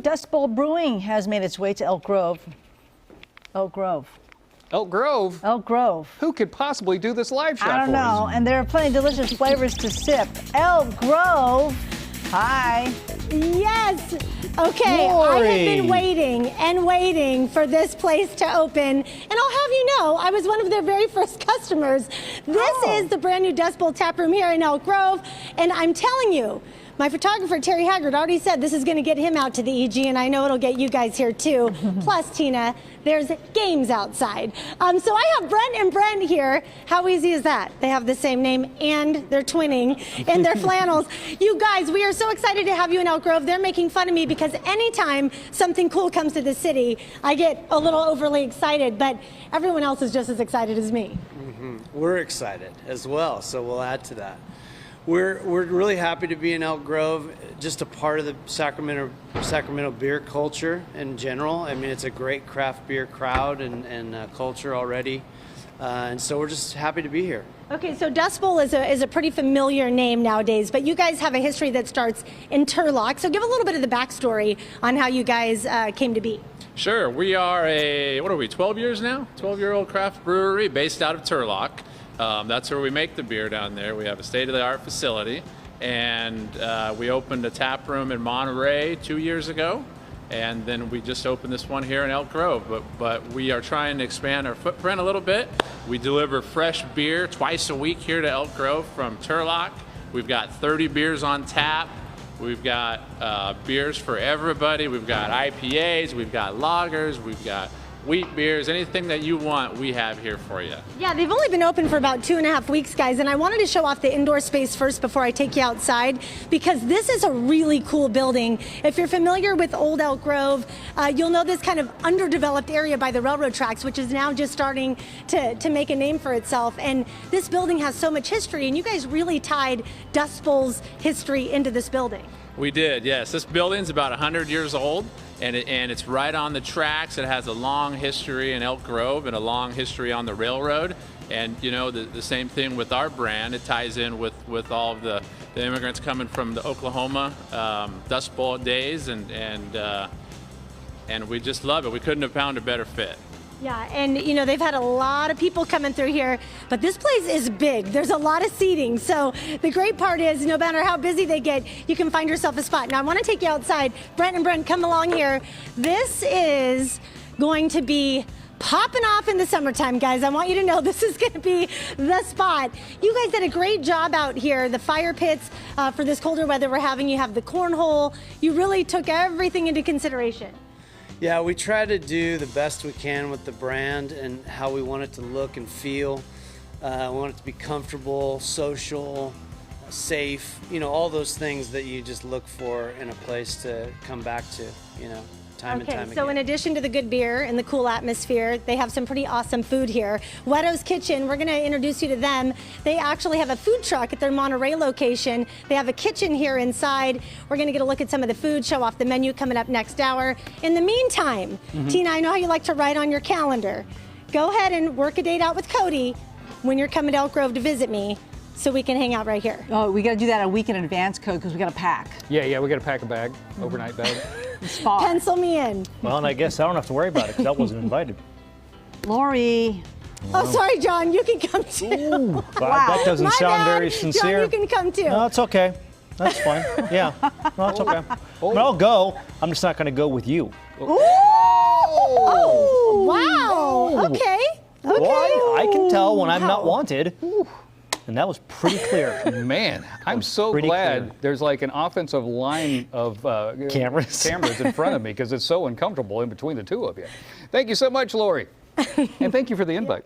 Dust Bowl Brewing has made its way to Elk Grove. Elk Grove. Elk Grove? Elk Grove. Who could possibly do this live shot I don't for know, us? and there are plenty of delicious flavors to sip. Elk Grove. Hi. Yes. Okay, I have been waiting and waiting for this place to open, and I'll have you know, I was one of their very first customers. This is the brand new Dust Bowl tap room here in Elk Grove, and I'm telling you, my photographer, Terry Haggard, already said this is going to get him out to the EG, and I know it'll get you guys here too. Plus, Tina, there's games outside. So I have Brent and Brent here. How easy is that? They have the same name, and they're twinning in their flannels. You guys, we are so excited to have you in Elk Grove. They're making fun of me because anytime something cool comes to the city, I get a little overly excited, but everyone else is just as excited as me. We're excited as well, so we'll add to that. We're really happy to be in Elk Grove, just a part of the Sacramento beer culture in general. I mean, it's a great craft beer crowd and culture already, and so we're just happy to be here. Okay, so Dust Bowl is a pretty familiar name nowadays, but you guys have a history that starts in Turlock. So give a little bit of the backstory on how you guys came to be. Sure, we are a, 12 years now? 12-year-old craft brewery based out of Turlock. That's where we make the beer down there. We have a state-of-the-art facility, and we opened a tap room in Monterey 2 years ago, and then we just opened this one here in Elk Grove. But we are trying to expand our footprint a little bit. We deliver fresh beer twice a week here to Elk Grove from Turlock. We've got 30 beers on tap. We've got beers for everybody. We've got IPAs, we've got lagers, we've got wheat beers, anything that you want, we have here for you. Yeah, they've only been open for about 2.5 weeks, guys, and I wanted to show off the indoor space first before I take you outside, because this is a really cool building. If you're familiar with Old Elk Grove, you'll know this kind of underdeveloped area by the railroad tracks, which is now just starting to make a name for itself. And this building has so much history, and you guys really tied Dust Bowl's history into this building. We did, yes. This building's about 100 years old, and it's right on the tracks. It has a long history in Elk Grove and a long history on the railroad. And you know, the same thing with our brand. It ties in with all of the immigrants coming from the Oklahoma Dust Bowl days, and we just love it. We couldn't have found a better fit. Yeah, and you know, they've had a lot of people coming through here, but this place is big. There's a lot of seating. So the great part is, no matter how busy they get, you can find yourself a spot. Now I want to take you outside. Brent and Brent, come along here. This is going to be popping off in the summertime, guys. I want you to know this is going to be the spot. You guys did a great job out here. The fire pits for this colder weather we're having. You have the cornhole. You really took everything into consideration. Yeah, we try to do the best we can with the brand and how we want it to look and feel. We want it to be comfortable, social, safe, you know, all those things that you just look for in a place to come back to, you know, time and time again. So in addition to the good beer and the cool atmosphere, they have some pretty awesome food here. Wetto's Kitchen, we're going to introduce you to them. They actually have a food truck at their Monterey location. They have a kitchen here inside. We're going to get a look at some of the food, show off the menu coming up next hour. In the meantime, Tina, I know how you like to write on your calendar. Go ahead and work a date out with Cody when you're coming to Elk Grove to visit me, so we can hang out right here. Oh, we got to do that a week in advance, Code, because we got to pack. Yeah, we got to pack a bag, overnight bag. It's far. Pencil me in. Well, and I guess I don't have to worry about it because I wasn't invited. Lori. Oh, sorry, John, you can come too. Ooh, that doesn't My sound bad. very sincere. John, you can come too. No, it's okay. That's fine. Yeah, no, it's okay. I mean, I'll go. I'm just not going to go with you. Oh, wow. Okay. Well, I can tell when I'm not wanted. And that was pretty clear. Man, I'm so pretty glad clear. there's like an offensive line of Cameras in front of me, because it's so uncomfortable in between the two of you. Thank you so much, Lori. And thank you for the invite.